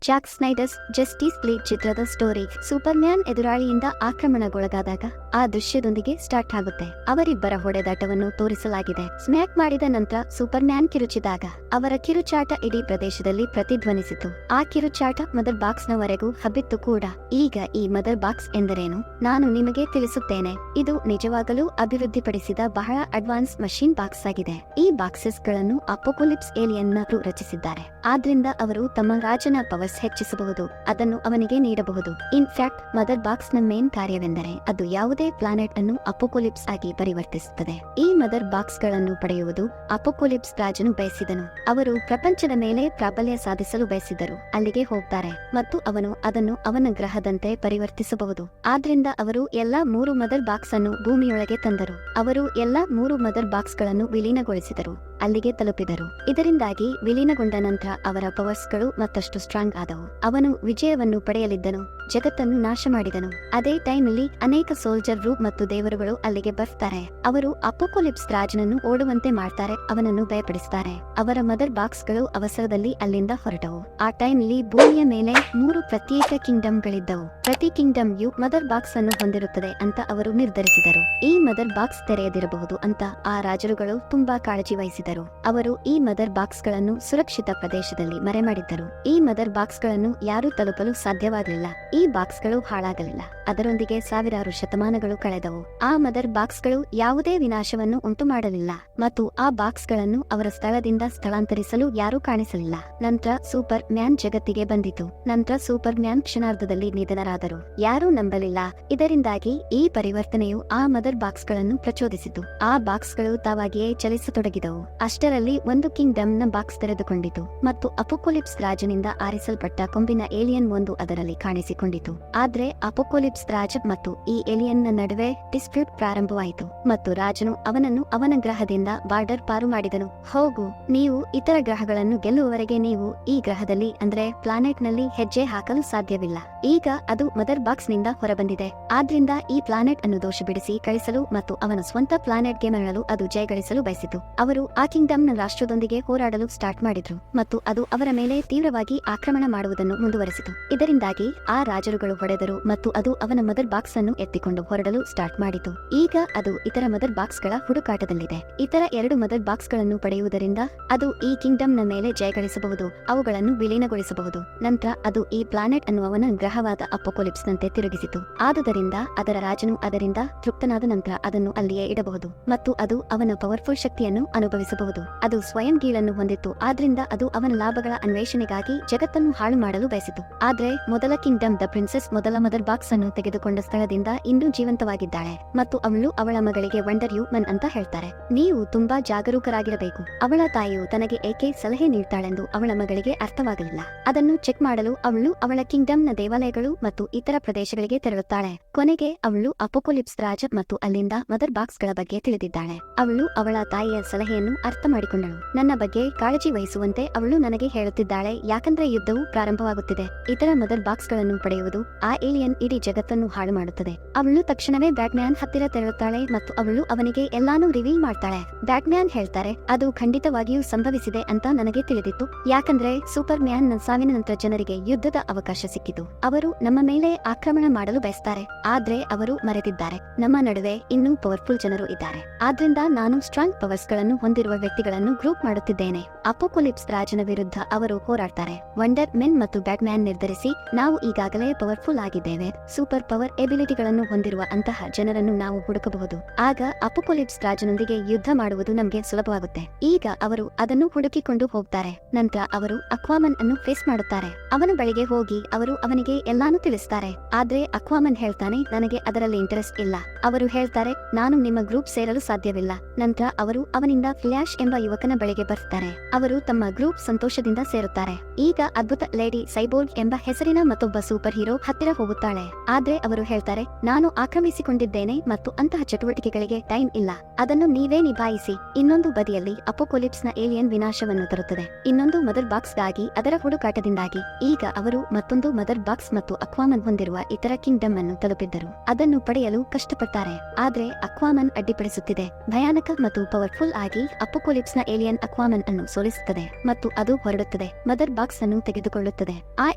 Jack ಸ್ನೈಡರ್ಸ್ justice league ಚಿತ್ರದ story Superman ಎದುರಾಳಿಯಿಂದ ಆಕ್ರಮಣಗೊಳಗಾದಾಗ ಆ ದೃಶ್ಯದೊಂದಿಗೆ start ಆಗುತ್ತೆ. ಅವರಿಬ್ಬರ ಹೊಡೆದಾಟವನ್ನು ತೋರಿಸಲಾಗಿದೆ. ಸ್ಮ್ಯಾಕ್ ಮಾಡಿದ ನಂತರ ಸೂಪರ್ಮ್ಯಾನ್ ಕಿರುಚಿದಾಗ ಅವರ ಕಿರುಚಾಟ ಇಡೀ ಪ್ರದೇಶದಲ್ಲಿ ಪ್ರತಿಧ್ವನಿಸಿತು. ಆ ಕಿರುಚಾಟ ಮದರ್ ಬಾಕ್ಸ್ ನವರೆಗೂ ಹಬ್ಬಿತ್ತು ಕೂಡ. ಈಗ ಈ ಮದರ್ ಬಾಕ್ಸ್ ಎಂದರೇನು ನಾನು ನಿಮಗೆ ತಿಳಿಸುತ್ತೇನೆ. ಇದು ನಿಜವಾಗಲೂ ಅಭಿವೃದ್ಧಿಪಡಿಸಿದ ಬಹಳ ಅಡ್ವಾನ್ಸ್ ಮಷೀನ್ ಬಾಕ್ಸ್ ಆಗಿದೆ. ಈ ಬಾಕ್ಸಸ್ ಗಳನ್ನು ಅಪೋಕಲಿಪ್ಸ್ ಏಲಿಯನ್ ನವರು ರಚಿಸಿದ್ದಾರೆ. ಆದ್ರಿಂದ ಅವರು ತಮ್ಮ ರಾಜನ ಪವರ್ಸ್ ಹೆಚ್ಚಿಸಬಹುದು, ಅದನ್ನು ಅವನಿಗೆ ನೀಡಬಹುದು. ಇನ್ಫ್ಯಾಕ್ಟ್ ಮದರ್ ಬಾಕ್ಸ್ ನ ಮೇನ್ ಕಾರ್ಯವೆಂದರೆ ಅದು ಯಾವುದೇ ಪ್ಲಾನೆಟ್ ಅನ್ನು ಅಪೋಕಲಿಪ್ಸ್ ಆಗಿ ಪರಿವರ್ತಿಸುತ್ತದೆ. ಈ ಮದರ್ ಬಾಕ್ಸ್ ಗಳನ್ನು ಪಡೆಯುವುದು ಅಪೋಕಲಿಪ್ಸ್ ರಾಜನು ಬಯಸಿದನು. ಅವರು ಪ್ರಪಂಚದ ಮೇಲೆ ಪ್ರಾಬಲ್ಯ ಸಾಧಿಸಲು ಬಯಸಿದರು. ಅಲ್ಲಿಗೆ ಹೋಗ್ತಾರೆ ಮತ್ತು ಅವನು ಅದನ್ನು ಅವನ ಗ್ರಹದಂತೆ ಪರಿವರ್ತಿಸಬಹುದು. ಆದ್ರಿಂದ ಅವರು ಎಲ್ಲಾ 3 ಮದರ್ ಬಾಕ್ಸ್ ಅನ್ನು ಭೂಮಿಯೊಳಗೆ ತಂದರು. ಅವರು ಎಲ್ಲಾ 3 ಮದರ್ ಬಾಕ್ಸ್ ಗಳನ್ನು ವಿಲೀನಗೊಳಿಸಿದರು, ಅಲ್ಲಿಗೆ ತಲುಪಿದರು. ಇದರಿಂದಾಗಿ ವಿಲೀನಗೊಂಡ ನಂತರ ಅವರ ಪವರ್ಸ್ ಗಳು ಮತ್ತಷ್ಟು ಸ್ಟ್ರಾಂಗ್ ಆದವು. ಅವನು ವಿಜಯವನ್ನು ಪಡೆಯಲಿದ್ದನು, ಜಗತ್ತನ್ನು ನಾಶ ಮಾಡಿದನು. ಅದೇ ಟೈಮ್ನಲ್ಲಿ ಅನೇಕ ಸೋಲ್ಜರ್ರು ಮತ್ತು ದೇವರುಗಳು ಅಲ್ಲಿಗೆ ಬರ್ತಾರೆ. ಅವರು ಅಪೋಕಲಿಪ್ಸ್ ರಾಜನನ್ನು ಓಡುವಂತೆ ಮಾಡ್ತಾರೆ, ಅವನನ್ನು ಭಯಪಡಿಸುತ್ತಾರೆ. ಅವರ ಮದರ್ ಬಾಕ್ಸ್ ಗಳು ಅವಸರದಲ್ಲಿ ಅಲ್ಲಿಂದ ಹೊರಟವು. ಆ ಟೈಮ್ನಲ್ಲಿ ಭೂಮಿಯ ಮೇಲೆ 3 ಪ್ರತ್ಯೇಕ ಕಿಂಗ್ಡಮ್ ಗಳಿದ್ದವು. ಪ್ರತಿ ಕಿಂಗ್ಡಮ್ ಯು ಮದರ್ ಬಾಕ್ಸ್ ಅನ್ನು ಹೊಂದಿರುತ್ತದೆ ಅಂತ ಅವರು ನಿರ್ಧರಿಸಿದರು. ಈ ಮದರ್ ಬಾಕ್ಸ್ ತೆರೆಯದಿರಬಹುದು ಅಂತ ಆ ರಾಜರುಗಳು ತುಂಬಾ ಕಾಳಜಿ ವಹಿಸಿದರು. ಅವರು ಈ ಮದರ್ ಬಾಕ್ಸ್ ಗಳನ್ನು ಸುರಕ್ಷಿತ ಪ್ರದೇಶದಲ್ಲಿ ಮರೆಮಾಡಿದ್ದರು. ಈ ಮದರ್ ಬಾಕ್ಸ್ ಗಳನ್ನು ಯಾರೂ ತಲುಪಲು ಸಾಧ್ಯವಾಗಲಿಲ್ಲ. ಈ ಬಾಕ್ಸ್ ಗಳು ಹಾಳಾಗಲಿಲ್ಲ. ಅದರೊಂದಿಗೆ ಸಾವಿರಾರು ಶತಮಾನಗಳು ಕಳೆದವು. ಆ ಮದರ್ ಬಾಕ್ಸ್ ಗಳು ಯಾವುದೇ ವಿನಾಶವನ್ನು ಉಂಟು ಮಾಡಲಿಲ್ಲ ಮತ್ತು ಆ ಬಾಕ್ಸ್ ಗಳನ್ನು ಅವರ ಸ್ಥಳದಿಂದ ಸ್ಥಳಾಂತರಿಸಲು ಯಾರೂ ಕಾಣಿಸಲಿಲ್ಲ. ನಂತರ ಸೂಪರ್ ಮ್ಯಾನ್ ಜಗತ್ತಿಗೆ ಬಂದಿತು. ನಂತರ ಸೂಪರ್ ಮ್ಯಾನ್ ಕ್ಷಣಾರ್ಧದಲ್ಲಿ ನಿಧನರಾದರು. ಯಾರೂ ನಂಬಲಿಲ್ಲ. ಇದರಿಂದಾಗಿ ಈ ಪರಿವರ್ತನೆಯು ಆ ಮದರ್ ಬಾಕ್ಸ್ ಗಳನ್ನು ಪ್ರಚೋದಿಸಿತು. ಆ ಬಾಕ್ಸ್ ಗಳು ತಾವಾಗಿಯೇ ಚಲಿಸತೊಡಗಿದವು. ಅಷ್ಟರಲ್ಲಿ ಒಂದು ಕಿಂಗ್ಡಮ್ ನ ಬಾಕ್ಸ್ ತೆರೆದುಕೊಂಡಿತು ಮತ್ತು ಅಪೋಕಲಿಪ್ಸ್ ರಾಜನಿಂದ ಆರಿಸಲ್ಪಟ್ಟ ಕೊಂಬಿನ ಏಲಿಯನ್ ಒಂದು ಅದರಲ್ಲಿ ಕಾಣಿಸಿಕೊಂಡಿತು. ಆದ್ರೆ ಅಪೋಕಲಿಪ್ಸ್ ರಾಜ ಮತ್ತು ಈ ಏಲಿಯನ್ ನ ನಡುವೆ ಡಿಸ್ಪ್ಯೂಟ್ ಪ್ರಾರಂಭವಾಯಿತು ಮತ್ತು ರಾಜನು ಅವನನ್ನು ಅವನ ಗ್ರಹದಿಂದ ಬಾರ್ಡರ್ ಪಾರು ಮಾಡಿದನು. ಹೋಗು, ನೀವು ಇತರ ಗ್ರಹಗಳನ್ನು ಗೆಲ್ಲುವವರೆಗೆ ನೀವು ಈ ಗ್ರಹದಲ್ಲಿ ಅಂದ್ರೆ ಪ್ಲಾನೆಟ್ ನಲ್ಲಿ ಹೆಜ್ಜೆ ಹಾಕಲು ಸಾಧ್ಯವಿಲ್ಲ. ಈಗ ಅದು ಮದರ್ ಬಾಕ್ಸ್ ನಿಂದ ಹೊರಬಂದಿದೆ. ಆದ್ರಿಂದ ಈ ಪ್ಲಾನೆಟ್ ಅನ್ನು ದೋಷ ಬಿಡಿಸಿ ಕಳಿಸಲು ಮತ್ತು ಅವನ ಸ್ವಂತ ಪ್ಲಾನೆಟ್ ಗೆ ಮರಳಲು ಅದು ಜಯಗಳಿಸಲು ಬಯಸಿತು. ಅವರು ಆ ಕಿಂಗ್ಡಮ್ ನ ರಾಷ್ಟ್ರದೊಂದಿಗೆ ಹೋರಾಡಲು ಸ್ಟಾರ್ಟ್ ಮಾಡಿದ್ರು ಮತ್ತು ಅದು ಅವರ ಮೇಲೆ ತೀವ್ರವಾಗಿ ಆಕ್ರಮಣ ಮಾಡುವುದನ್ನು ಮುಂದುವರೆಸಿತು. ಇದರಿಂದಾಗಿ ಆ ರಾಜರುಗಳು ಹೊಡೆದರು ಮತ್ತು ಅದು ಅವನ ಮದರ್ ಬಾಕ್ಸ್ ಅನ್ನು ಎತ್ತಿಕೊಂಡು ಹೊರಡಲು ಸ್ಟಾರ್ಟ್ ಮಾಡಿತು. ಈಗ ಅದು ಇತರ ಮದರ್ ಬಾಕ್ಸ್ ಗಳ ಹುಡುಕಾಟದಲ್ಲಿದೆ. ಇತರ 2 ಮದರ್ ಬಾಕ್ಸ್ ಗಳನ್ನು ಪಡೆಯುವುದರಿಂದ ಅದು ಈ ಕಿಂಗ್ಡಮ್ ನ ಮೇಲೆ ಜಯಗಳಿಸಬಹುದು, ಅವುಗಳನ್ನು ವಿಲೀನಗೊಳಿಸಬಹುದು. ನಂತರ ಅದು ಈ ಪ್ಲಾನೆಟ್ ಅನ್ನು ಅವನ ಗ್ರಹವಾದ ಅಪೋಕಲಿಪ್ಸ್ ನಂತೆ ತಿರುಗಿಸಿತು. ಆದುದರಿಂದ ಅದರ ರಾಜನು ಅದರಿಂದ ತೃಪ್ತನಾದ ನಂತರ ಅದನ್ನು ಅಲ್ಲಿಯೇ ಇಡಬಹುದು ಮತ್ತು ಅದು ಅವನ ಪವರ್ಫುಲ್ ಶಕ್ತಿಯನ್ನು ಅನುಭವಿಸಬಹುದು. ಅದು ಸ್ವಯಂ ಗೀಳನ್ನು ಹೊಂದಿತ್ತು, ಆದ್ರಿಂದ ಅದು ಅವನ ಲಾಭಗಳ ಅನ್ವೇಷಣೆಗಾಗಿ ಜಗತ್ತನ್ನು ಹಾಳು ಮಾಡಲು ಬಯಸಿತು. ಆದ್ರೆ ಮೊದಲ ಕಿಂಗ್ಡಮ್ ದ ಪ್ರಿನ್ಸೆಸ್ ಮೊದಲ ಮದರ್ ಬಾಕ್ಸ್ ಅನ್ನು ತೆಗೆದುಕೊಂಡ ಸ್ಥಳದಿಂದ ಇನ್ನೂ ಜೀವಂತವಾಗಿದ್ದಾಳೆ ಮತ್ತು ಅವಳು ಅವಳ ಮಗಳಿಗೆ ವಂಡರ್ ವುಮನ್ ಅಂತ ಹೇಳ್ತಾರೆ. ನೀವು ತುಂಬಾ ಜಾಗರೂಕರಾಗಿರಬೇಕು. ಅವಳ ತಾಯಿಯು ತನಗೆ ಏಕೆ ಸಲಹೆ ನೀಡ್ತಾಳೆಂದು ಅವಳ ಮಗಳಿಗೆ ಅರ್ಥವಾಗಲಿಲ್ಲ. ಅದನ್ನು ಚೆಕ್ ಮಾಡಲು ಅವಳು ಅವಳ ಕಿಂಗ್ಡಮ್ ನ ದೇವಾಲಯಗಳು ಮತ್ತು ಇತರ ಪ್ರದೇಶಗಳಿಗೆ ತೆರಳುತ್ತಾಳೆ. ಕೊನೆಗೆ ಅವಳು ಅಪೋಕಲಿಪ್ಸ್ ರಾಜ ಮತ್ತು ಅಲ್ಲಿಂದ ಮದರ್ ಬಾಕ್ಸ್ ಗಳ ಬಗ್ಗೆ ತಿಳಿದಿದ್ದಾಳೆ. ಅವಳು ಅವಳ ತಾಯಿಯ ಸಲಹೆಯನ್ನು ಅರ್ಥ ಮಾಡಿಕೊಂಡಳು. ನನ್ನ ಬಗ್ಗೆ ಕಾಳಜಿ ವಹಿಸುವಂತೆ ಅವಳು ನನಗೆ ಹೇಳುತ್ತಿದ್ದಾಳೆ, ಯಾಕಂದ್ರೆ ಯುದ್ಧವು ಪ್ರಾರಂಭವಾಗುತ್ತಿದೆ. ಇತರ ಮದರ್ ಬಾಕ್ಸ್ ಗಳನ್ನು ಪಡೆಯುವುದು ಆ ಏಲಿಯನ್ ಇಡೀ ಜಗತ್ತನ್ನು ಹಾಳು ಮಾಡುತ್ತದೆ. ಅವಳು ತಕ್ಷಣವೇ ಬ್ಯಾಟ್ಮ್ಯಾನ್ ಹತ್ತಿರ ತೆರಳುತ್ತಾಳೆ ಮತ್ತು ಅವಳು ಅವನಿಗೆ ಎಲ್ಲಾನು ರಿವೀಲ್ ಮಾಡ್ತಾಳೆ. ಬ್ಯಾಟ್ಮ್ಯಾನ್ ಹೇಳ್ತಾರೆ, ಅದು ಖಂಡಿತವಾಗಿಯೂ ಸಂಭವಿಸಿದೆ ಅಂತ ನನಗೆ ತಿಳಿದಿತ್ತು, ಯಾಕಂದ್ರೆ ಸೂಪರ್ ಮ್ಯಾನ್ ನ ಸಾವಿನ ನಂತರ ಜನರಿಗೆ ಯುದ್ಧದ ಅವಕಾಶ ಸಿಕ್ಕಿತು. ಅವರು ನಮ್ಮ ಮೇಲೆ ಆಕ್ರಮಣ ಮಾಡಲು ಬಯಸ್ತಾರೆ, ಆದ್ರೆ ಅವರು ಮರೆತಿದ್ದಾರೆ ನಮ್ಮ ನಡುವೆ ಇನ್ನೂ ಪವರ್ಫುಲ್ ಜನರು ಇದ್ದಾರೆ. ಆದ್ರಿಂದ ನಾನು ಸ್ಟ್ರಾಂಗ್ ಪವರ್ಸ್ ಗಳನ್ನು ಹೊಂದಿರುವ ವ್ಯಕ್ತಿಗಳನ್ನು ಗ್ರೂಪ್ ಮಾಡುತ್ತಿದ್ದೇನೆ. ಅಪೋಕಲಿಪ್ಸ್ ರಾಜನ ವಿರುದ್ಧ ಅವರು ಹೋರಾಡ್ತಾರೆ. ವಂಡರ್ ಮೆನ್ ಮತ್ತು ಬ್ಯಾಟ್ಮ್ಯಾನ್ ನಿರ್ಧರಿಸಿ, ನಾವು ಈಗಾಗಲೇ ಪವರ್ಫುಲ್ ಆಗಿದ್ದೇವೆ, ಸೂಪರ್ ಪವರ್ ಎಬಿಲಿಟಿಗಳನ್ನು ಹೊಂದಿರುವ ಅಂತಹ ಜನರನ್ನು ನಾವು ಹುಡುಕಬಹುದು. ಆಗ ಅಪೋಕಲಿಪ್ಸ್ ರಾಜನೊಂದಿಗೆ ಯುದ್ಧ ಮಾಡುವುದು ನಮಗೆ ಸುಲಭವಾಗುತ್ತೆ. ಈಗ ಅವರು ಅದನ್ನು ಹುಡುಕಿಕೊಂಡು ಹೋಗ್ತಾರೆ. ನಂತರ ಅವರು ಅಕ್ವಾಮನ್ ಅನ್ನು ಫೇಸ್ ಮಾಡುತ್ತಾರೆ. ಅವನ ಬಳಿಗೆ ಹೋಗಿ ಅವರು ಅವನಿಗೆ ಎಲ್ಲಾನು ತಿಳಿಸ್ತಾರೆ. ಆದ್ರೆ ಅಕ್ವಾಮನ್ ಹೇಳ್ತಾನೆ, ನನಗೆ ಅದರಲ್ಲಿ ಇಂಟ್ರೆಸ್ಟ್ ಇಲ್ಲ. ಅವರು ಹೇಳ್ತಾರೆ, ನಾನು ನಿಮ್ಮ ಗ್ರೂಪ್ ಸೇರಲು ಸಾಧ್ಯವಿಲ್ಲ. ನಂತರ ಅವರು ಅವನಿಂದ ಫ್ಲಾಶ್ ಎಂಬ ಯುವಕನ ಬಳಿಗೆ ಬರ್ತಾರೆ. ಅವರು ತಮ್ಮ ಗ್ರೂಪ್ ಸಂತೋಷದಿಂದ ಸೇರುತ್ತಾರೆ. ಈಗ ಅದ್ಭುತ ಲೇಡಿ ಸೈಬೋರ್ಗ್ ಎಂಬ ಹೆಸರಿನ ಮತ್ತೊಬ್ಬ ಸೂಪರ್ ಹೀರೋ ಹತ್ತಿರ ಹೋಗುತ್ತಾಳೆ. ಆದ್ರೆ ಅವರು ಹೇಳ್ತಾರೆ, ನಾನು ಆಕ್ರಮಿಸಿಕೊಂಡಿದ್ದೇನೆ ಮತ್ತು ಅಂತಹ ಚಟುವಟಿಕೆಗಳಿಗೆ ಟೈಮ್ ಇಲ್ಲ, ಅದನ್ನು ನೀವೇ ನಿಭಾಯಿಸಿ. ಇನ್ನೊಂದು ಬದಿಯಲ್ಲಿ ಅಪೋಕಲಿಪ್ಸ್ ನ ಏಲಿಯನ್ ವಿನಾಶವನ್ನು ತರುತ್ತದೆ. ಇನ್ನೊಂದು ಮದರ್ ಬಾಕ್ಸ್ ಗಾಗಿ ಅದರ ಹುಡುಕಾಟದಿಂದಾಗಿ ಈಗ ಅವರು ಮತ್ತೊಂದು ಮದರ್ ಬಾಕ್ಸ್ ಮತ್ತು ಅಕ್ವಾಮನ್ ಹೊಂದಿರುವ ಇತರ ಕಿಂಗ್ಡಮ್ ಅನ್ನು ತಲುಪಿದ್ದರು. ಅದನ್ನು ಪಡೆಯಲು ಕಷ್ಟಪಡ್ತಾರೆ, ಆದ್ರೆ ಅಕ್ವಾಮನ್ ಅಡ್ಡಿಪಡಿಸುತ್ತಿದೆ. ಭಯಾನಕ ಮತ್ತು ಪವರ್ಫುಲ್ ಆಗಿ ಅಪೋಕೋಲಿಪ್ಸ್ನ ಏಲಿಯನ್ ಅಕ್ವಾಮನ್ ಅನ್ನು ಸೋಲಿಸುತ್ತದೆ ಮತ್ತು ಅದು ಹೊರಡುತ್ತದೆ. ಮದರ್ ಬಾಕ್ಸ್ ಅನ್ನು ತೆಗೆದುಕೊಳ್ಳುತ್ತದೆ. ಆ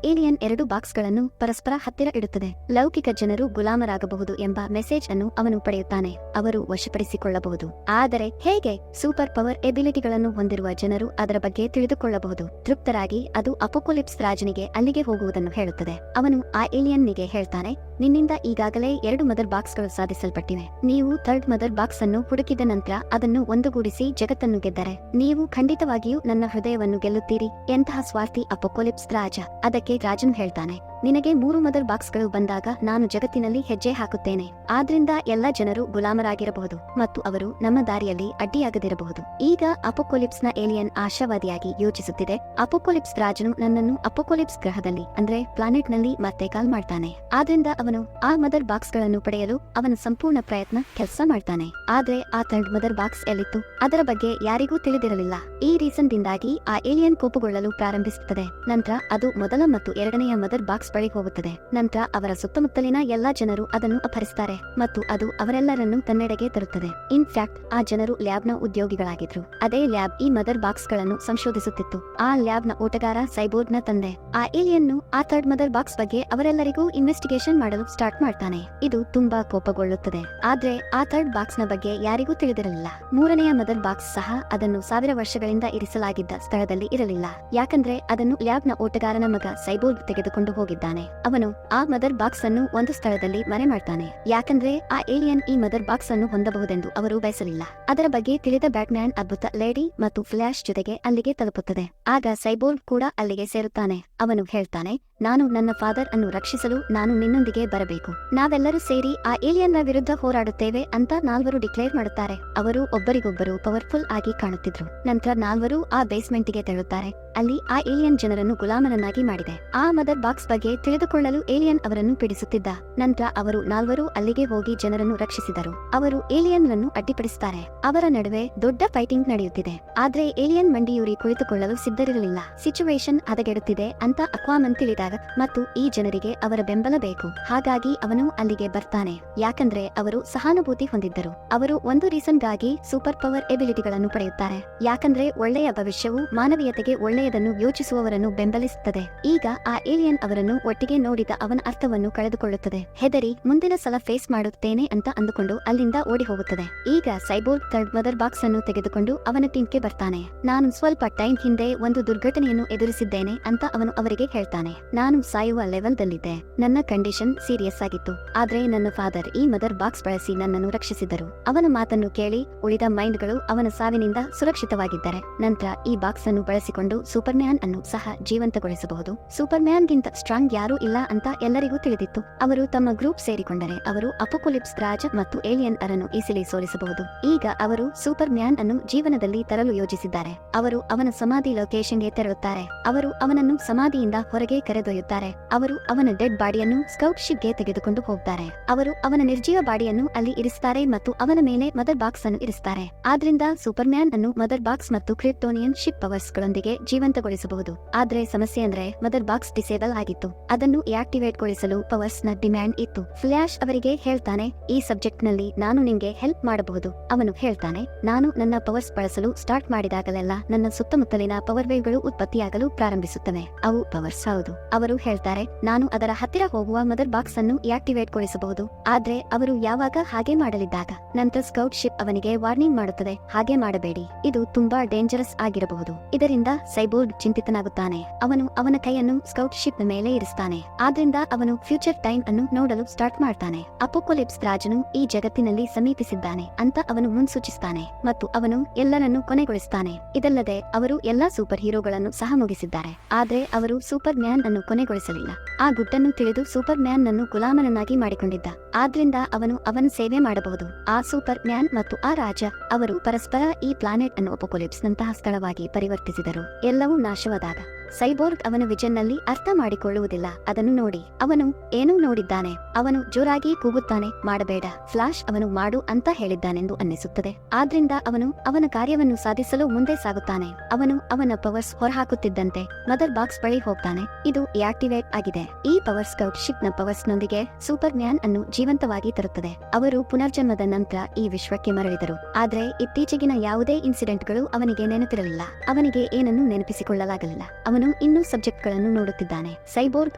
ಏಲಿಯನ್ 2 ಬಾಕ್ಸ್ಗಳನ್ನು ಪರಸ್ಪರ ಹತ್ತಿರ ಇಡುತ್ತದೆ. ಲೌಕಿಕ ಜನರು ಗುಲಾಮರಾಗಬಹುದು ಎಂಬ ಮೆಸೇಜ್ ಅನ್ನು ಅವನು ಪಡೆಯುತ್ತಾನೆ. ಅವರು ವಶಪಡಿಸಿಕೊಳ್ಳಬಹುದು. ಆದರೆ ಹೇಗೆ? ಸೂಪರ್ ಪವರ್ ಎಬಿಲಿಟಿಗಳನ್ನು ಹೊಂದಿರುವ ಜನರು ಅದರ ಬಗ್ಗೆ ತಿಳಿದುಕೊಳ್ಳಬಹುದು. ತೃಪ್ತರಾಗಿ ಅದು ಅಪೋಕೋಲಿಪ್ಸ್ ರಾಜನಿಗೆ ಅಲ್ಲಿಗೆ ಹೋಗುವುದನ್ನು ಹೇಳುತ್ತದೆ. ಅವನು ಆ ಏಲಿಯನ್ನಿಗೆ ಹೇಳ್ತಾನೆ, ನಿನ್ನಿಂದ ಈಗಾಗಲೇ 2 ಮದರ್ ಬಾಕ್ಸ್ಗಳು ಸಾಧಿಸಲ್ಪಟ್ಟಿವೆ. ನೀವು 3rd ಮದರ್ ಬಾಕ್ಸ್ ಅನ್ನು ಹುಡುಕಿದ ನಂತರ ಅದನ್ನು ಒಂದುಗೂಡಿಸಿ ಜಗತ್ತನ್ನು ಗೆದ್ದರೆ ನೀವು ಖಂಡಿತವಾಗಿಯೂ ನನ್ನ ಹೃದಯವನ್ನು ಗೆಲ್ಲುತ್ತೀರಿ. ಎಂತಹ ಸ್ವಾರ್ಥಿ ಅಪೋಕೋಲಿಪ್ಸ್ ರಾಜ. ಅದಕ್ಕೆ ರಾಜನು ಹೇಳ್ತಾನೆ, ನಿನಗೆ 3 ಮದರ್ ಬಾಕ್ಸ್ಗಳು ಬಂದಾಗ ನಾನು ಜಗತ್ತಿನಲ್ಲಿ ಹೆಜ್ಜೆ ಹಾಕುತ್ತೇನೆ. ಆದ್ರಿಂದ ಎಲ್ಲ ಜನರು ಗುಲಾಮರಾಗಿರಬಹುದು ಮತ್ತು ಅವರು ನಮ್ಮ ದಾರಿಯಲ್ಲಿ ಅಡ್ಡಿಯಾಗದಿರಬಹುದು. ಈಗ ಅಪೋಕೋಲಿಪ್ಸ್ನ ಏಲಿಯನ್ ಆಶಾವಾದಿಯಾಗಿ ಯೋಚಿಸುತ್ತಿದೆ. ಅಪೋಕೋಲಿಪ್ಸ್ ರಾಜನು ನನ್ನನ್ನು ಅಪೋಕೋಲಿಪ್ಸ್ ಗ್ರಹದಲ್ಲಿ ಅಂದ್ರೆ ಪ್ಲಾನೆಟ್ ನಲ್ಲಿ ಮತ್ತೆ ಕಾಲ್ ಮಾಡ್ತಾನೆ. ಆದ್ರಿಂದ ಅವನು ಆ ಮದರ್ ಬಾಕ್ಸ್ ಗಳನ್ನು ಪಡೆಯಲು ಅವನ ಸಂಪೂರ್ಣ ಪ್ರಯತ್ನ ಕೆಲಸ ಮಾಡ್ತಾನೆ. ಆದ್ರೆ ಆ 3rd ಮದರ್ ಬಾಕ್ಸ್ ಎಲ್ಲಿತ್ತು? ಅದರ ಬಗ್ಗೆ ಯಾರಿಗೂ ತಿಳಿದಿರಲಿಲ್ಲ. ಈ ರೀಸನ್ ದಿಂದಾಗಿ ಆ ಏಲಿಯನ್ ಕೋಪಗೊಳ್ಳಲು ಪ್ರಾರಂಭಿಸುತ್ತದೆ. ನಂತರ ಅದು ಮೊದಲ ಮತ್ತು 2ನೆಯ ಮದರ್ ಬಾಕ್ಸ್ ಬಳಿ ಹೋಗುತ್ತದೆ. ನಂತರ ಅವರ ಸುತ್ತಮುತ್ತಲಿನ ಎಲ್ಲಾ ಜನರು ಅದನ್ನು ಅಪಹರಿಸುತ್ತಾರೆ ಮತ್ತು ಅದು ಅವರೆಲ್ಲರನ್ನು ತನ್ನೆಡೆಗೆ ತರುತ್ತದೆ. ಇನ್ಫ್ಯಾಕ್ಟ್ ಆ ಜನರು ಲ್ಯಾಬ್ನ ಉದ್ಯೋಗಿಗಳಾಗಿದ್ರು. ಅದೇ ಲ್ಯಾಬ್ ಈ ಮದರ್ ಬಾಕ್ಸ್ ಗಳನ್ನು ಸಂಶೋಧಿಸುತ್ತಿತ್ತು. ಆ ಲ್ಯಾಬ್ನ ಓಟಗಾರ ಸೈಬೋರ್ಗ್ನ ತಂದೆ ಆ ಏಲಿಯನ್ನು ಆ 3rd ಮದರ್ ಬಾಕ್ಸ್ ಬಗ್ಗೆ ಅವರೆಲ್ಲರಿಗೂ ಇನ್ವೆಸ್ಟಿಗೇಷನ್ ಮಾಡಲು ಸ್ಟಾರ್ಟ್ ಮಾಡ್ತಾನೆ. ಇದು ತುಂಬಾ ಕೋಪಗೊಳ್ಳುತ್ತದೆ. ಆದ್ರೆ ಆ 3rd ಬಾಕ್ಸ್ ನ ಬಗ್ಗೆ ಯಾರಿಗೂ ತಿಳಿದಿರಲಿಲ್ಲ. 3ನೆಯ ಮದರ್ ಬಾಕ್ಸ್ ಸಹ ಅದನ್ನು 1000 ವರ್ಷಗಳಿಂದ ಇರಿಸಲಾಗಿದ್ದ ಸ್ಥಳದಲ್ಲಿ ಇರಲಿಲ್ಲ. ಯಾಕಂದ್ರೆ ಅದನ್ನು ಲ್ಯಾಬ್ನ ಓಟಗಾರನ ಮಗ ಸೈಬೋರ್ಗ್ ತೆಗೆದುಕೊಂಡು ಹೋಗಿದ್ದಾನೆ. ಅವನು ಆ ಮದರ್ ಬಾಕ್ಸ್ ಅನ್ನು ಒಂದು ಸ್ಥಳದಲ್ಲಿ ಮರೆ ಮಾಡ್ತಾನೆ. ಯಾಕಂದ್ರೆ ಆ ಏಲಿಯನ್ ಈ ಮದರ್ ಬಾಕ್ಸ್ ಅನ್ನು ಹೊಂದಬಹುದೆಂದು ಅವರು ಬಯಸಲಿಲ್ಲ. ಅದರ ಬಗ್ಗೆ ತಿಳಿದ ಬ್ಯಾಟ್ಮ್ಯಾನ್ ಅದ್ಭುತ ಲೇಡಿ ಮತ್ತು ಫ್ಲಾಶ್ ಜೊತೆಗೆ ಅಲ್ಲಿಗೆ ತಲುಪುತ್ತದೆ. ಆಗ ಸೈಬೋರ್ಗ್ ಕೂಡ ಅಲ್ಲಿಗೆ ಸೇರುತ್ತಾನೆ. ಅವನು ಹೇಳ್ತಾನೆ, ನಾನು ನನ್ನ ಫಾದರ್ ಅನ್ನು ರಕ್ಷಿಸಲು ನಾನು ನಿನ್ನೊಂದಿಗೆ ಬರಬೇಕು. ನಾವೆಲ್ಲರೂ ಸೇರಿ ಆ ಏಲಿಯನ್ ನ ವಿರುದ್ಧ ಹೋರಾಡುತ್ತೇವೆ ಅಂತ 4 ಡಿಕ್ಲೇರ್ ಮಾಡುತ್ತಾರೆ. ಅವರು ಒಬ್ಬರಿಗೊಬ್ಬರು ಪವರ್ಫುಲ್ ಆಗಿ ಕಾಣುತ್ತಿದ್ರು. ನಂತರ 4 ಆ ಬೇಸ್ಮೆಂಟ್ ಗೆ ತೆರಳುತ್ತಾರೆ. ಅಲ್ಲಿ ಆ ಏಲಿಯನ್ ಜನರನ್ನು ಗುಲಾಮರನ್ನಾಗಿ ಮಾಡಿದೆ. ಆ ಮದರ್ ಬಾಕ್ಸ್ ಬಗ್ಗೆ ತಿಳಿದುಕೊಳ್ಳಲು ಏಲಿಯನ್ ಅವರನ್ನು ಪೀಡಿಸುತ್ತಿದ್ದ. ನಂತರ ಅವರು 4 ಅಲ್ಲಿಗೆ ಹೋಗಿ ಜನರನ್ನು ರಕ್ಷಿಸಿದರು. ಅವರು ಏಲಿಯನ್ ಅನ್ನು ಅಡ್ಡಿಪಡಿಸುತ್ತಾರೆ. ಅವರ ನಡುವೆ ದೊಡ್ಡ ಫೈಟಿಂಗ್ ನಡೆಯುತ್ತಿದೆ. ಆದ್ರೆ ಏಲಿಯನ್ ಮಂಡಿಯೂರಿ ಕುಳಿತುಕೊಳ್ಳಲು ಸಿದ್ಧರಿರಲಿಲ್ಲ. ಸಿಚುವೇಶನ್ ಹದಗೆಡುತ್ತಿದೆ ಅಂತ ಅಕ್ವಾಮನ್ ತಿಳಿದಾಗ ಮತ್ತು ಈ ಜನರಿಗೆ ಅವರ ಬೆಂಬಲ ಬೇಕು. ಹಾಗಾಗಿ ಅವನು ಅಲ್ಲಿಗೆ ಬರ್ತಾನೆ. ಯಾಕಂದ್ರೆ ಅವರು ಸಹಾನುಭೂತಿ ಹೊಂದಿದ್ದರು. ಅವರು ಒಂದು ರೀಸನ್ ಗಾಗಿ ಸೂಪರ್ ಪವರ್ ಎಬಿಲಿಟಿಗಳನ್ನು ಪಡೆಯುತ್ತಾರೆ. ಯಾಕಂದ್ರೆ ಒಳ್ಳೆಯ ಭವಿಷ್ಯವು ಮಾನವೀಯತೆಗೆ ಒಳ್ಳೆಯದನ್ನು ಯೋಚಿಸುವವರನ್ನು ಬೆಂಬಲಿಸುತ್ತದೆ. ಈಗ ಆ ಏಲಿಯನ್ ಅವರನ್ನು ಒಟ್ಟಿಗೆ ನೋಡಿದ ಅವನ ಅರ್ಥವನ್ನು ಕಳೆದುಕೊಳ್ಳುತ್ತದೆ. ಹೆದರಿ ಮುಂದಿನ ಸಲ ಫೇಸ್ ಮಾಡುತ್ತೇನೆ ಅಂತ ಅಂದುಕೊಂಡು ಅಲ್ಲಿಂದ ಓಡಿ ಹೋಗುತ್ತದೆ. ಈಗ ಸೈಬೋರ್ಗ್ 3rd ಮದರ್ ಬಾಕ್ಸ್ ಅನ್ನು ತೆಗೆದುಕೊಂಡು ಅವನ ಟೀಮ್ಗೆ ಬರ್ತಾನೆ. ನಾನು ಸ್ವಲ್ಪ ಟೈಮ್ ಹಿಂದೆ ಒಂದು ದುರ್ಘಟನೆಯನ್ನು ಎದುರಿಸಿದ್ದೇನೆ ಅಂತ ಅವನು ಅವರಿಗೆ ಹೇಳ್ತಾನೆ. ನಾನು ಸಾಯುವ ಲೆವೆಲ್ ದಲ್ಲಿದ್ದೆ. ನನ್ನ ಕಂಡೀಷನ್ ಸೀರಿಯಸ್ ಆಗಿತ್ತು. ಆದ್ರೆ ನನ್ನ ಫಾದರ್ ಈ ಮದರ್ ಬಾಕ್ಸ್ ಬಳಸಿ ನನ್ನನ್ನು ರಕ್ಷಿಸಿದರು. ಅವನ ಮಾತನ್ನು ಕೇಳಿ ಉಳಿದ ಮೈಂಡ್ಗಳು ಅವನ ಸಾವಿನಿಂದ ಸುರಕ್ಷಿತವಾಗಿದ್ದಾರೆ. ನಂತರ ಈ ಬಾಕ್ಸ್ ಅನ್ನು ಬಳಸಿಕೊಂಡು ಸೂಪರ್ ಮ್ಯಾನ್ ಅನ್ನು ಸಹ ಜೀವಂತಗೊಳಿಸಬಹುದು. ಸೂಪರ್ ಮ್ಯಾನ್ ಗಿಂತ ಸ್ಟ್ರಾಂಗ್ ಯಾರೂ ಇಲ್ಲ ಅಂತ ಎಲ್ಲರಿಗೂ ತಿಳಿದಿತ್ತು. ಅವರು ತಮ್ಮ ಗ್ರೂಪ್ ಸೇರಿಕೊಂಡರೆ ಅವರು ಅಪೋಕೋಲಿಪ್ಸ್ ರಾಜ ಮತ್ತು ಏಲಿಯನ್ ಅರನ್ನು ಈಸಿಲಿ ಸೋಲಿಸಬಹುದು. ಈಗ ಅವರು ಸೂಪರ್ ಮ್ಯಾನ್ ಅನ್ನು ಜೀವನದಲ್ಲಿ ತರಲು ಯೋಜಿಸಿದ್ದಾರೆ. ಅವರು ಅವನ ಸಮಾಧಿ ಲೊಕೇಶನ್ಗೆ ತೆರಳುತ್ತಾರೆ. ಅವರು ಅವನನ್ನು ಸಮಾಧಿಯಿಂದ ಹೊರಗೆ ಕರೆದೊಯ್ಯುತ್ತಾರೆ. ಅವರು ಅವನ ಡೆಡ್ ಬಾಡಿಯನ್ನು ಸ್ಕೌಟ್ ಶಿಪ್ ಗೆ ತೆಗೆದುಕೊಂಡು ಹೋಗ್ತಾರೆ. ಅವರು ಅವನ ನಿರ್ಜೀವ ಬಾಡಿಯನ್ನು ಅಲ್ಲಿ ಇರಿಸುತ್ತಾರೆ ಮತ್ತು ಅವನ ಮೇಲೆ ಮದರ್ ಬಾಕ್ಸ್ ಅನ್ನು ಇರಿಸುತ್ತಾರೆ. ಆದ್ರಿಂದ ಸೂಪರ್ ಮ್ಯಾನ್ ಅನ್ನು ಮದರ್ ಬಾಕ್ಸ್ ಮತ್ತು ಕ್ರಿಪ್ಟೋನಿಯನ್ ಶಿಪ್ ಪವರ್ಸ್ ಗಳೊಂದಿಗೆ ಜೀವಂತಗೊಳಿಸಬಹುದು. ಆದ್ರೆ ಸಮಸ್ಯೆ ಅಂದ್ರೆ ಮದರ್ ಬಾಕ್ಸ್ ಡಿಸೇಬಲ್ ಆಗಿತ್ತು. ಅದನ್ನು ಆಕ್ಟಿವೇಟ್ ಗೊಳಿಸಲು ಪವರ್ಸ್ ನ ಡಿಮ್ಯಾಂಡ್ ಇತ್ತು. ಫ್ಲಾಶ್ ಅವರಿಗೆ ಹೇಳ್ತಾನೆ, ಈ ಸಬ್ಜೆಕ್ಟ್ ನಲ್ಲಿ ನಾನು ನಿಮ್ಗೆ ಹೆಲ್ಪ್ ಮಾಡಬಹುದು. ಅವನು ಹೇಳ್ತಾನೆ, ನಾನು ನನ್ನ ಪವರ್ಸ್ ಬಳಸಲು ಸ್ಟಾರ್ಟ್ ಮಾಡಿದಾಗಲೆಲ್ಲ ನನ್ನ ಸುತ್ತಮುತ್ತಲಿನ ಪವರ್ ವೇವ್ಗಳು ಉತ್ಪತ್ತಿಯಾಗಲು ಪ್ರಾರಂಭಿಸುತ್ತವೆ. ಅವು ಪವರ್ಸ್ ಹೌದು. ಅವರು ಹೇಳ್ತಾರೆ, ನಾನು ಅದರ ಹತ್ತಿರ ಹೋಗುವ ಮದರ್ ಬಾಕ್ಸ್ ಅನ್ನು ಆಕ್ಟಿವೇಟ್ ಗೊಳಿಸಬಹುದು. ಆದ್ರೆ ಅವರು ಯಾವಾಗ ಹಾಗೆ ಮಾಡಲಿದ್ದಾಗ ನಂತರ ಸ್ಕೌಟ್ ಶಿಪ್ ಅವನಿಗೆ ವಾರ್ನಿಂಗ್ ಮಾಡುತ್ತದೆ, ಹಾಗೆ ಮಾಡಬೇಡಿ, ಇದು ತುಂಬಾ ಡೇಂಜರಸ್ ಆಗಿರಬಹುದು. ಇದರಿಂದ ಸೈಬೋರ್ಗ್ ಚಿಂತಿತನಾಗುತ್ತಾನೆ. ಅವನು ಅವನ ಕೈಯನ್ನು ಸ್ಕೌಟ್ ಶಿಪ್ ಮೇಲೆ ಇರಿಸ್ತಾನೆ. ಆದ್ರಿಂದ ಅವನು ಫ್ಯೂಚರ್ ಟೈಮ್ ಅನ್ನು ನೋಡಲು ಸ್ಟಾರ್ಟ್ ಮಾಡ್ತಾನೆ. ಅಪೋಕೋಲಿಪ್ಸ್ ರಾಜನು ಈ ಜಗತ್ತಿನಲ್ಲಿ ಸಮೀಪಿಸಿದ್ದಾನೆ ಅಂತ ಅವನು ಮುನ್ಸೂಚಿಸ್ತಾನೆ ಮತ್ತು ಅವನು ಎಲ್ಲರನ್ನು ಕೊನೆಗೊಳಿಸ್ತಾನೆ. ಇದಲ್ಲದೆ ಅವರು ಎಲ್ಲಾ ಸೂಪರ್ ಹೀರೋಗಳನ್ನು ಸಹ ಮುಗಿಸಿದ್ದಾರೆ. ಆದ್ರೆ ಅವರು ಸೂಪರ್ ಮ್ಯಾನ್ ಅನ್ನು ಕೊನೆಗೊಳಿಸಲಿಲ್ಲ. ಆ ಗುಟ್ಟನ್ನು ತಿಳಿದು ಸೂಪರ್ ಮ್ಯಾನ್ ನನ್ನು ಗುಲಾಮನನ್ನಾಗಿ ಮಾಡಿಕೊಂಡಿದ್ದ. ಆದ್ರಿಂದ ಅವನು ಅವನ ಸೇವೆ ಮಾಡಬಹುದು. ಆ ಸೂಪರ್ ಮ್ಯಾನ್ ಮತ್ತು ಆ ರಾಜ ಅವರು ಪರಸ್ಪರ ಈ ಪ್ಲಾನೆಟ್ ಅನ್ನು ಅಪೋಕೋಲಿಪ್ಸ್ ನಂತಹ ಸ್ಥಳವಾಗಿ ಪರಿವರ್ತಿಸಿದರು. ಎಲ್ಲವೂ ನಾಶವಾದಾಗ ಸೈಬೋರ್ಗ್ ಅವನ ವಿಷನ್ ನಲ್ಲಿ ಅರ್ಥ ಮಾಡಿಕೊಳ್ಳುವುದಿಲ್ಲ. ಅದನ್ನು ನೋಡಿ ಅವನು ಏನೋ ನೋಡಿದ್ದಾನೆ. ಅವನು ಜೋರಾಗಿ ಕೂಗುತ್ತಾನೆ, ಮಾಡಬೇಡ ಫ್ಲಾಶ್, ಅವನು ಮಾಡು ಅಂತ ಹೇಳಿದ್ದಾನೆಂದು ಅನ್ನಿಸುತ್ತದೆ. ಆದ್ರಿಂದ ಅವನು ಅವನ ಕಾರ್ಯವನ್ನು ಸಾಧಿಸಲು ಮುಂದೆ ಸಾಗುತ್ತಾನೆ. ಅವನು ಅವನ ಪವರ್ಸ್ ಹೊರಹಾಕುತ್ತಿದ್ದಂತೆ ಮದರ್ ಬಾಕ್ಸ್ ಬಳಿ ಹೋಗ್ತಾನೆ. ಇದು ಆಕ್ಟಿವೇಟ್ ಆಗಿದೆ. ಈ ಪವರ್ ಸ್ಕೌಟ್ ಶಿಪ್ ನ ಪವರ್ಸ್ ನೊಂದಿಗೆ ಸೂಪರ್ ಮ್ಯಾನ್ ಅನ್ನು ಜೀವಂತವಾಗಿ ತರುತ್ತದೆ. ಅವರು ಪುನರ್ಜನ್ಮದ ನಂತರ ಈ ವಿಶ್ವಕ್ಕೆ ಮರಳಿದರು. ಆದ್ರೆ ಇತ್ತೀಚೆಗಿನ ಯಾವುದೇ ಇನ್ಸಿಡೆಂಟ್ ಗಳು ಅವನಿಗೆ ನೆನಪಿರಲಿಲ್ಲ. ಅವನಿಗೆ ಏನನ್ನು ನೆನಪಿಸಿಕೊಳ್ಳಲಾಗಲಿಲ್ಲ. ಅವನು ಇನ್ನೂ ಸಬ್ಜೆಕ್ಟ್ ಗಳನ್ನು ನೋಡುತ್ತಿದ್ದಾನೆ. ಸೈಬೋರ್ಗ್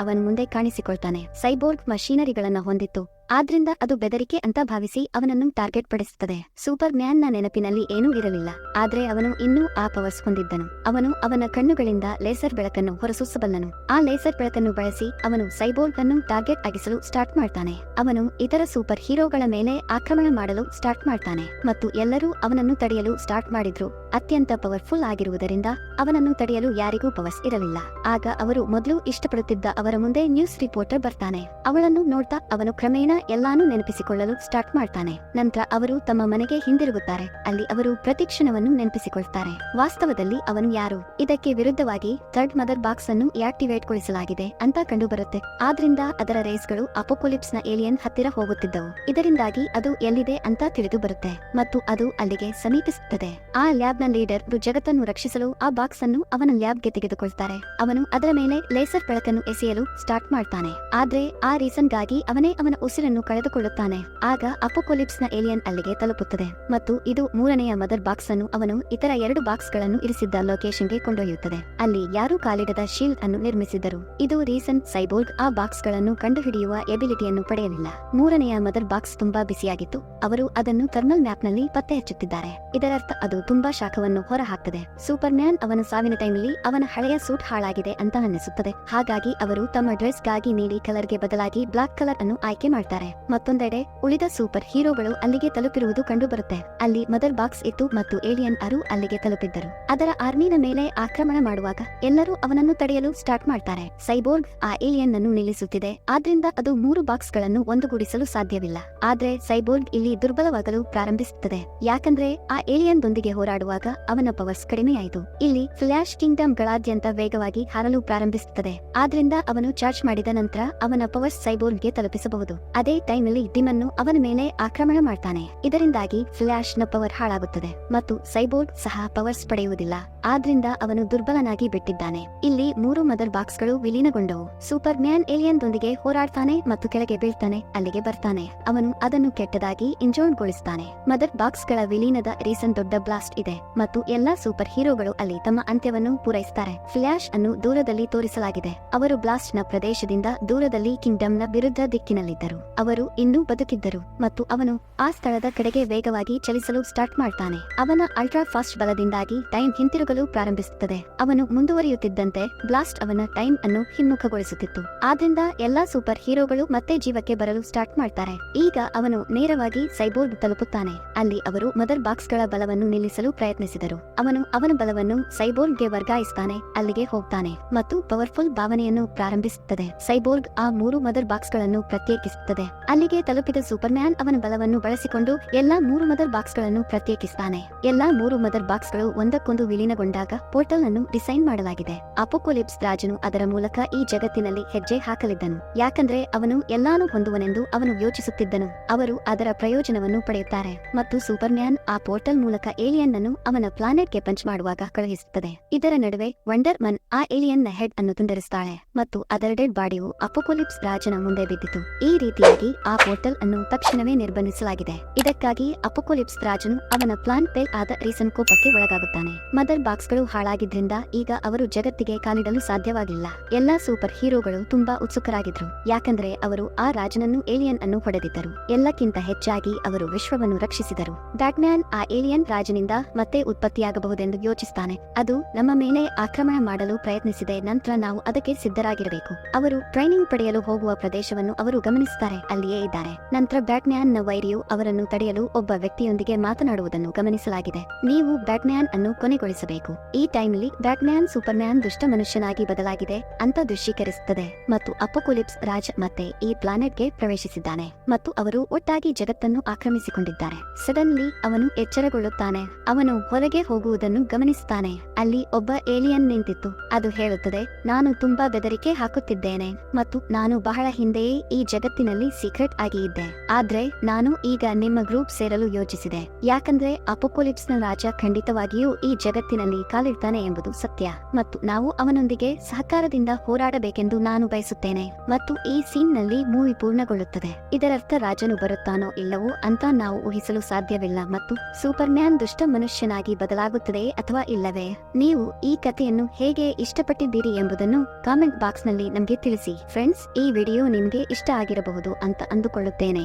ಅವನ ಮುಂದೆ ಕಾಣಿಸಿಕೊಳ್ತಾನೆ. ಸೈಬೋರ್ಗ್ ಮಷೀನರಿಗಳನ್ನ ಹೊಂದಿತ್ತು. ಆದ್ರಿಂದ ಅದು ಬೆದರಿಕೆ ಅಂತ ಭಾವಿಸಿ ಅವನನ್ನು ಟಾರ್ಗೆಟ್ ಪಡಿಸುತ್ತದೆ. ಸೂಪರ್ ಮ್ಯಾನ್ ನ ನೆನಪಿನಲ್ಲಿ ಏನೂ ಇರಲಿಲ್ಲ. ಆದ್ರೆ ಅವನು ಇನ್ನೂ ಆ ಪವರ್ಸ್ ಹೊಂದಿದ್ದನು. ಅವನು ಅವನ ಕಣ್ಣುಗಳಿಂದ ಲೇಸರ್ ಬೆಳಕನ್ನು ಹೊರಸೂಸಬಲ್ಲನು. ಆ ಲೇಸರ್ ಬೆಳಕನ್ನು ಬಳಸಿ ಅವನು ಸೈಬೋರ್ಗ್ ಅನ್ನು ಟಾರ್ಗೆಟ್ ಆಗಿಸಲು ಸ್ಟಾರ್ಟ್ ಮಾಡ್ತಾನೆ. ಅವನು ಇತರ ಸೂಪರ್ ಹೀರೋಗಳ ಮೇಲೆ ಆಕ್ರಮಣ ಮಾಡಲು ಸ್ಟಾರ್ಟ್ ಮಾಡ್ತಾನೆ ಮತ್ತು ಎಲ್ಲರೂ ಅವನನ್ನು ತಡೆಯಲು ಸ್ಟಾರ್ಟ್ ಮಾಡಿದ್ರು. ಅತ್ಯಂತ ಪವರ್ಫುಲ್ ಆಗಿರುವುದರಿಂದ ಅವನನ್ನು ತಡೆಯಲು ಯಾರಿಗೂ ಪವರ್ಸ್ ಇರಲಿಲ್ಲ. ಆಗ ಅವರು ಮೊದಲು ಇಷ್ಟಪಡುತ್ತಿದ್ದ ಅವರ ಮುಂದೆ ನ್ಯೂಸ್ ರಿಪೋರ್ಟರ್ ಬರ್ತಾನೆ. ಅವಳನ್ನು ನೋಡ್ತಾ ಅವನು ಕ್ರಮೇಣ ಎಲ್ಲಾನು ನೆನಪಿಸಿಕೊಳ್ಳಲು ಸ್ಟಾರ್ಟ್ ಮಾಡ್ತಾನೆ. ನಂತರ ಅವರು ತಮ್ಮ ಮನೆಗೆ ಹಿಂದಿರುಗುತ್ತಾರೆ. ಅಲ್ಲಿ ಅವರು ಪ್ರತಿಕ್ಷಣವನ್ನು ನೆನಪಿಸಿಕೊಳ್ತಾರೆ. ವಾಸ್ತವದಲ್ಲಿ ಅವನು ಯಾರು? ಇದಕ್ಕೆ ವಿರುದ್ಧವಾಗಿ ಥರ್ಡ್ ಮದರ್ ಬಾಕ್ಸ್ ಅನ್ನು ಆಕ್ಟಿವೇಟ್ ಗೊಳಿಸಲಾಗಿದೆ ಅಂತ ಕಂಡುಬರುತ್ತೆ. ಆದ್ರಿಂದ ಅದರ ರೇಸ್ಗಳು ಅಪೋಕೊಲಿಪ್ಸ್ ನ ಏಲಿಯನ್ ಹತ್ತಿರ ಹೋಗುತ್ತಿದ್ದವು. ಇದರಿಂದಾಗಿ ಅದು ಎಲ್ಲಿದೆ ಅಂತ ತಿಳಿದು ಬರುತ್ತೆ ಮತ್ತು ಅದು ಅಲ್ಲಿಗೆ ಸಮೀಪಿಸುತ್ತದೆ. ಆ ಲ್ಯಾಬ್ ನ ಲೀಡರ್ ಜಗತ್ತನ್ನು ರಕ್ಷಿಸಲು ಆ ಬಾಕ್ಸ್ ಅನ್ನು ಅವನ ಲ್ಯಾಬ್ಗೆ ತೆಗೆದುಕೊಳ್ತಾರೆ. ಅವನು ಅದರ ಮೇಲೆ ಲೇಸರ್ ಬೆಳಕನ್ನು ಎಸೆಯಲು ಸ್ಟಾರ್ಟ್ ಮಾಡ್ತಾನೆ. ಆದ್ರೆ ಆ ರೀಸನ್ ಗಾಗಿ ಅವನೇ ಅವನ ಉಸಿರನ್ನು ಕಳೆದುಕೊಳ್ಳುತ್ತಾನೆ. ಆಗ ಅಪೋಕೊಲಿಪ್ಸ್ ನ ಏಲಿಯನ್ ಅಲ್ಲಿಗೆ ತಲುಪುತ್ತದೆ ಮತ್ತು ಇದು ಮೂರನೆಯ ಮದರ್ ಬಾಕ್ಸ್ ಅನ್ನು ಅವನು ಇತರ 2 ಬಾಕ್ಸ್ ಗಳನ್ನು ಇರಿಸಿದ್ದ ಲೊಕೇಶನ್ ಗೆ ಕೊಂಡೊಯ್ಯುತ್ತದೆ. ಅಲ್ಲಿ ಯಾರೂ ಕಾಲಿಡದ ಶೀಲ್ಡ್ ಅನ್ನು ನಿರ್ಮಿಸಿದ್ದರು. ಇದು ರೀಸನ್ ಸೈಬೋರ್ಗ್ ಆ ಬಾಕ್ಸ್ ಗಳನ್ನು ಕಂಡುಹಿಡಿಯುವ ಎಬಿಲಿಟಿಯನ್ನು ಪಡೆಯಲಿಲ್ಲ. ಮೂರನೆಯ ಮದರ್ ಬಾಕ್ಸ್ ತುಂಬಾ ಬಿಸಿಯಾಗಿತ್ತು. ಅವರು ಅದನ್ನು ಥರ್ಮಲ್ ಮ್ಯಾಪ್ ನಲ್ಲಿ ಪತ್ತೆ ಹಚ್ಚುತ್ತಿದ್ದಾರೆ. ಇದರರ್ಥ ಅದು ತುಂಬಾ ಶಾಖವನ್ನು ಹೊರಹಾಕ್ತದೆ. ಸೂಪರ್ ಮ್ಯಾನ್ ಅವನ ಸಾವಿನ ಟೈಮ್ನಲ್ಲಿ ಅವನ ಹಳೆಯ ಸೂಟ್ ಹಾಳಾಗಿದೆ ಅಂತ ಅನ್ನಿಸುತ್ತದೆ. ಹಾಗಾಗಿ ಅವರು ತಮ್ಮ ಡ್ರೆಸ್ ಗಾಗಿ ನೀಲಿ ಕಲರ್ ಗೆ ಬದಲಾಗಿ ಬ್ಲಾಕ್ ಕಲರ್ ಅನ್ನು ಆಯ್ಕೆ ಮಾಡ್ತಾರೆ. ಮತ್ತೊಂದೆಡೆ ಉಳಿದ ಸೂಪರ್ ಹೀರೋಗಳು ಅಲ್ಲಿಗೆ ತಲುಪಿರುವುದು ಕಂಡುಬರುತ್ತೆ. ಅಲ್ಲಿ ಮದರ್ ಬಾಕ್ಸ್ ಇತ್ತು ಮತ್ತು ಏಲಿಯನ್ ಅರು ಅಲ್ಲಿಗೆ ತಲುಪಿದ್ದರು. ಅದರ ಆರ್ಮಿನ ಮೇಲೆ ಆಕ್ರಮಣ ಮಾಡುವಾಗ ಎಲ್ಲರೂ ಅವನನ್ನು ತಡೆಯಲು ಸ್ಟಾರ್ಟ್ ಮಾಡ್ತಾರೆ. ಸೈಬೋರ್ಗ್ ಆ ಏಲಿಯನ್ ಅನ್ನು ನಿಲ್ಲಿಸುತ್ತಿದೆ. ಆದ್ರಿಂದ ಅದು 3 ಬಾಕ್ಸ್ ಗಳನ್ನು ಒಂದುಗೂಡಿಸಲು ಸಾಧ್ಯವಿಲ್ಲ. ಆದ್ರೆ ಸೈಬೋರ್ಗ್ ಇಲ್ಲಿ ದುರ್ಬಲವಾಗಲು ಪ್ರಾರಂಭಿಸುತ್ತದೆ. ಯಾಕಂದ್ರೆ ಆ ಏಲಿಯನ್ ದೊಂದಿಗೆ ಹೋರಾಡುವಾಗ ಅವನ ಪವರ್ಸ್ ಕಡಿಮೆಯಾಯಿತು. ಇಲ್ಲಿ ಫ್ಲಾಶ್ ಕಿಂಗ್ಡಮ್ ಗಳಾದ್ಯಂತ ವೇಗವಾಗಿ ಹಾರಲು ಪ್ರಾರಂಭಿಸುತ್ತದೆ. ಆದ್ರಿಂದ ಅವನು ಚಾರ್ಜ್ ಮಾಡಿದ ನಂತರ ಅವನ ಪವರ್ಸ್ ಸೈಬೋರ್ಗ್ ಗೆ ತಲುಪಿಸಬಹುದು. ಅದೇ ಟೈಮ್ ನಲ್ಲಿ ಡಿಮ್ ಅನ್ನು ಅವನ ಮೇಲೆ ಆಕ್ರಮಣ ಮಾಡ್ತಾನೆ. ಇದರಿಂದಾಗಿ ಫ್ಲಾಶ್ ನ ಪವರ್ ಹಾಳಾಗುತ್ತದೆ ಮತ್ತು ಸೈಬೋರ್ಗ್ ಸಹ ಪವರ್ಸ್ ಪಡೆಯುವುದಿಲ್ಲ. ಆದ್ರಿಂದ ಅವನು ದುರ್ಬಲನಾಗಿ ಬಿಟ್ಟಿದ್ದಾನೆ. ಇಲ್ಲಿ 3 ಮದರ್ ಬಾಕ್ಸ್ ಗಳು ವಿಲೀನಗೊಂಡವು. ಸೂಪರ್ ಮ್ಯಾನ್ ಏಲಿಯನ್ ದೊಂದಿಗೆ ಹೋರಾಡ್ತಾನೆ ಮತ್ತು ಕೆಳಗೆ ಬೀಳ್ತಾನೆ. ಅಲ್ಲಿಗೆ ಬರ್ತಾನೆ. ಅವನು ಅದನ್ನು ಕೆಟ್ಟದಾಗಿ ಇಂಜೋರ್ಡ್ಗೊಳಿಸ್ತಾನೆ. ಮದರ್ ಬಾಕ್ಸ್ ಗಳ ವಿಲೀನದ ರೀಸನ್ ದೊಡ್ಡ ಬ್ಲಾಸ್ಟ್ ಇದೆ ಮತ್ತು ಎಲ್ಲಾ ಸೂಪರ್ ಹೀರೋಗಳು ಅಲ್ಲಿ ತಮ್ಮ ಅಂತ್ಯವನ್ನು ಪೂರೈಸುತ್ತಾರೆ. ಫ್ಲಾಶ್ ಅನ್ನು ದೂರದಲ್ಲಿ ತೋರಿಸಲಾಗಿದೆ. ಅವರು ಬ್ಲಾಸ್ಟ್ ನ ಪ್ರದೇಶದಿಂದ ದೂರದಲ್ಲಿ ಕಿಂಗ್ಡಮ್ ನ ವಿರುದ್ಧ ದಿಕ್ಕಿನಲ್ಲಿದ್ದರು. ಅವರು ಇನ್ನೂ ಬದುಕಿದ್ದರು ಮತ್ತು ಅವನು ಆ ಸ್ಥಳದ ಕಡೆಗೆ ವೇಗವಾಗಿ ಚಲಿಸಲು ಸ್ಟಾರ್ಟ್ ಮಾಡ್ತಾನೆ. ಅವನ ಅಲ್ಟ್ರಾ ಫಾಸ್ಟ್ ಬಲದಿಂದಾಗಿ ಟೈಮ್ ಹಿಂತಿರುಗಲು ಪ್ರಾರಂಭಿಸುತ್ತದೆ. ಅವನು ಮುಂದುವರಿಯುತ್ತಿದ್ದಂತೆ ಬ್ಲಾಸ್ಟ್ ಅವನ ಟೈಮ್ ಅನ್ನು ಹಿಮ್ಮುಖಗೊಳಿಸುತ್ತಿತ್ತು. ಆದ್ರಿಂದ ಎಲ್ಲಾ ಸೂಪರ್ ಹೀರೋಗಳು ಮತ್ತೆ ಜೀವಕ್ಕೆ ಬರಲು ಸ್ಟಾರ್ಟ್ ಮಾಡ್ತಾರೆ. ಈಗ ಅವನು ನೇರವಾಗಿ ಸೈಬೋರ್ಗ್ ತಲುಪುತ್ತಾನೆ. ಅಲ್ಲಿ ಅವರು ಮದರ್ ಬಾಕ್ಸ್ ಗಳ ಬಲವನ್ನು ನಿಲ್ಲಿಸಲು ಪ್ರಯತ್ನಿಸಿದರು. ಅವನು ಅವನ ಬಲವನ್ನು ಸೈಬೋರ್ಗ್ ಗೆ ವರ್ಗಾಯಿಸ್ತಾನೆ. ಅಲ್ಲಿಗೆ ಹೋಗ್ತಾನೆ ಮತ್ತು ಪವರ್ಫುಲ್ ಭಾವನೆಯನ್ನು ಪ್ರಾರಂಭಿಸುತ್ತದೆ. ಸೈಬೋರ್ಗ್ ಆ 3 ಮದರ್ ಬಾಕ್ಸ್ ಗಳನ್ನು ಪ್ರತ್ಯೇಕಿಸುತ್ತದೆ. ಅಲ್ಲಿಗೆ ತಲುಪಿದ ಸೂಪರ್ ಮ್ಯಾನ್ ಅವನ ಬಲವನ್ನು ಬಳಸಿಕೊಂಡು ಎಲ್ಲಾ 3 ಮದರ್ ಬಾಕ್ಸ್ ಗಳನ್ನು ಪ್ರತ್ಯೇಕಿಸುತ್ತಾನೆ. ಎಲ್ಲಾ 3 ಮದರ್ ಬಾಕ್ಸ್ ಗಳು ಒಂದಕ್ಕೊಂದು ವಿಲೀನಗೊಂಡಾಗ ಪೋರ್ಟಲ್ ಅನ್ನು ಡಿಸೈನ್ ಮಾಡಲಾಗಿದೆ. ಅಪೋಕೊಲಿಪ್ಸ್ ರಾಜನು ಅದರ ಮೂಲಕ ಈ ಜಗತ್ತಿನಲ್ಲಿ ಹೆಜ್ಜೆ ಹಾಕಲಿದ್ದನು. ಯಾಕಂದ್ರೆ ಅವನು ಎಲ್ಲಾನು ಹೊಂದುವನೆಂದು ಅವನು ಯೋಚಿಸುತ್ತಿದ್ದನು. ಅವರು ಅದರ ಪ್ರಯೋಜನವನ್ನು ಪಡೆಯುತ್ತಾರೆ ಮತ್ತು ಸೂಪರ್ ಮ್ಯಾನ್ ಆ ಪೋರ್ಟಲ್ ಮೂಲಕ ಏಲಿಯನ್ ಅನ್ನು ಅವನ ಪ್ಲಾನೆಟ್ ಗೆ ಪಂಚ್ ಮಾಡುವಾಗ ಕಳುಹಿಸುತ್ತದೆ. ಇದರ ನಡುವೆ ವಂಡರ್ ಮನ್ ಆ ಏಲಿಯನ್ ನ ಹೆಡ್ ಅನ್ನು ತುಂಡರಿಸುತ್ತಾಳೆ ಮತ್ತು ಅದರ ಡೆಡ್ ಬಾಡಿಯು ಅಪೋಕೊಲಿಪ್ಸ್ ರಾಜನ ಮುಂದೆ ಬಿದ್ದಿತು. ಈ ರೀತಿಯಾಗಿ ಆ ಪೋರ್ಟಲ್ ಅನ್ನು ತಕ್ಷಣವೇ ನಿರ್ಬಂಧಿಸಲಾಗಿದೆ. ಇದಕ್ಕಾಗಿ ಅಪೋಕೊಲಿಪ್ಸ್ ರಾಜನು ಅವನ ಪ್ಲಾನ್ ಫೇಲ್ ಆದ ರೀಸನ್ ಕೋಪಕ್ಕೆ ಒಳಗಾಗುತ್ತಾನೆ. ಮದರ್ ಬಾಕ್ಸ್ ಗಳು ಹಾಳಾಗಿದ್ರಿಂದ ಈಗ ಅವರು ಜಗತ್ತಿಗೆ ಕಾಲಿಡಲು ಸಾಧ್ಯವಾಗಿಲ್ಲ. ಎಲ್ಲಾ ಸೂಪರ್ ಹೀರೋಗಳು ತುಂಬಾ ಉತ್ಸುಕರಾಗಿದ್ರು. ಯಾಕಂದ್ರೆ ಅವರು ಆ ರಾಜನನ್ನು ಏಲಿಯನ್ ಅನ್ನು ಹೊಡೆದಿದ್ದರು. ಎಲ್ಲಕ್ಕಿಂತ ಹೆಚ್ಚಾಗಿ ಅವರು ವಿಶ್ವವನ್ನು ರಕ್ಷಿಸಿದರು. ಬ್ಯಾಟ್ಮ್ಯಾನ್ ಆ ಏಲಿಯನ್ ರಾಜನಿಂದ ಮತ್ತೆ ಉತ್ಪತ್ತಿಯಾಗಬಹುದೆಂದು ಯೋಚಿಸುತ್ತಾನೆ. ಅದು ನಮ್ಮ ಮೇಲೆ ಆಕ್ರಮಣ ಮಾಡಲು ಪ್ರಯತ್ನಿಸಿದೆ. ನಂತರ ನಾವು ಅದಕ್ಕೆ ಸಿದ್ಧರಾಗಿರಬೇಕು. ಅವರು ಟ್ರೈನಿಂಗ್ ಪಡೆಯಲು ಹೋಗುವ ಪ್ರದೇಶವನ್ನು ಅವರು ಗಮನಿಸುತ್ತಾರೆ. ಅಲ್ಲಿಯೇ ಇದ್ದಾರೆ. ನಂತರ ಬ್ಯಾಟ್ಮ್ಯಾನ್ ನ ವೈರಿಯು ಅವರನ್ನು ತಡೆಯಲು ಒಬ್ಬ ವ್ಯಕ್ತಿಯೊಂದಿಗೆ ಮಾತನಾಡುವುದನ್ನು ಗಮನಿಸಲಾಗಿದೆ. ನೀವು ಬ್ಯಾಟ್ಮ್ಯಾನ್ ಅನ್ನು ಕೊನೆಗೊಳಿಸಬೇಕು. ಈ ಟೈಮ್ಲಿ ಬ್ಯಾಟ್ಮ್ಯಾನ್ ಸೂಪರ್ಮ್ಯಾನ್ ದುಷ್ಟ ಮನುಷ್ಯನಾಗಿ ಬದಲಾಗಿದೆ ಅಂತ ದೃಶ್ಯೀಕರಿಸುತ್ತದೆ ಮತ್ತು ಅಪೋಕೋಲಿಪ್ಸ್ ರಾಜ ಮತ್ತೆ ಈ ಪ್ಲಾನೆಟ್ಗೆ ಪ್ರವೇಶಿಸಿದ್ದಾನೆ ಮತ್ತು ಅವರು ಒಟ್ಟಾಗಿ ಜಗತ್ತನ್ನು ಆಕ್ರಮಿಸಿಕೊಂಡಿದ್ದಾರೆ. ಸಡನ್ಲಿ ಅವನು ಎಚ್ಚರಗೊಳ್ಳುತ್ತಾನೆ. ಅವನು ಹೊರಗೆ ಹೋಗುವುದನ್ನು ಗಮನಿಸುತ್ತಾನೆ. ಅಲ್ಲಿ ಒಬ್ಬ ಏಲಿಯನ್ ನಿಂತಿತ್ತು. ಅದು ಹೇಳುತ್ತದೆ, ನಾನು ತುಂಬಾ ಬೆದರಿಕೆ ಹಾಕುತ್ತಿದ್ದೇನೆ ಮತ್ತು ನಾನು ಬಹಳ ಹಿಂದೆಯೇ ಈ ಜಗತ್ತಿನಲ್ಲಿ ಸೀಕ್ರೆಟ್ ಆಗಿ ಇದ್ದೆ. ಆದ್ರೆ ನಾನು ಈಗ ನಿಮ್ಮ ಗ್ರೂಪ್ ಸೇರಲು ಯೋಚಿಸಿದೆ. ಯಾಕಂದ್ರೆ ಅಪೋಕೋಲಿಪ್ಸ್ ನ ರಾಜ ಖಂಡಿತವಾಗಿಯೂ ಈ ಜಗತ್ತಿನಲ್ಲಿ ಕಾಲಿಡ್ತಾನೆ ಎಂಬುದು ಸತ್ಯ ಮತ್ತು ನಾವು ಅವನೊಂದಿಗೆ ಸಹಕಾರದಿಂದ ಹೋರಾಡಬೇಕೆಂದು ನಾನು ಬಯಸುತ್ತೇನೆ. ಮತ್ತು ಈ ಸೀನ್ ನಲ್ಲಿ ಮೂವಿ ಪೂರ್ಣಗೊಳ್ಳುತ್ತದೆ. ಇದರರ್ಥ ರಾಜನು ಬರುತ್ತಾನೋ ಇಲ್ಲವೋ ಅಂತ ನಾವು ಊಹಿಸಲು ಸಾಧ್ಯವಿಲ್ಲ ಮತ್ತು ಸೂಪರ್ಮ್ಯಾನ್ ದುಷ್ಟ ಮನುಷ್ಯನಾಗಿ ಬದಲಾಗುತ್ತದೆ ಅಥವಾ ಇಲ್ಲವೇ. ನೀವು ಈ ಕಥೆಯನ್ನು ಹೇಗೆ ಇಷ್ಟಪಟ್ಟಿದ್ದೀರಿ ಎಂಬುದನ್ನು ಕಾಮೆಂಟ್ ಬಾಕ್ಸ್ ನಲ್ಲಿ ನಮಗೆ ತಿಳಿಸಿ. ಫ್ರೆಂಡ್ಸ್, ಈ ವಿಡಿಯೋ ನಿಮ್ಗೆ ಇಷ್ಟ ಆಗಿರಬಹುದು ಅಂತ ಅಂದುಕೊಳ್ಳುತ್ತೇನೆ.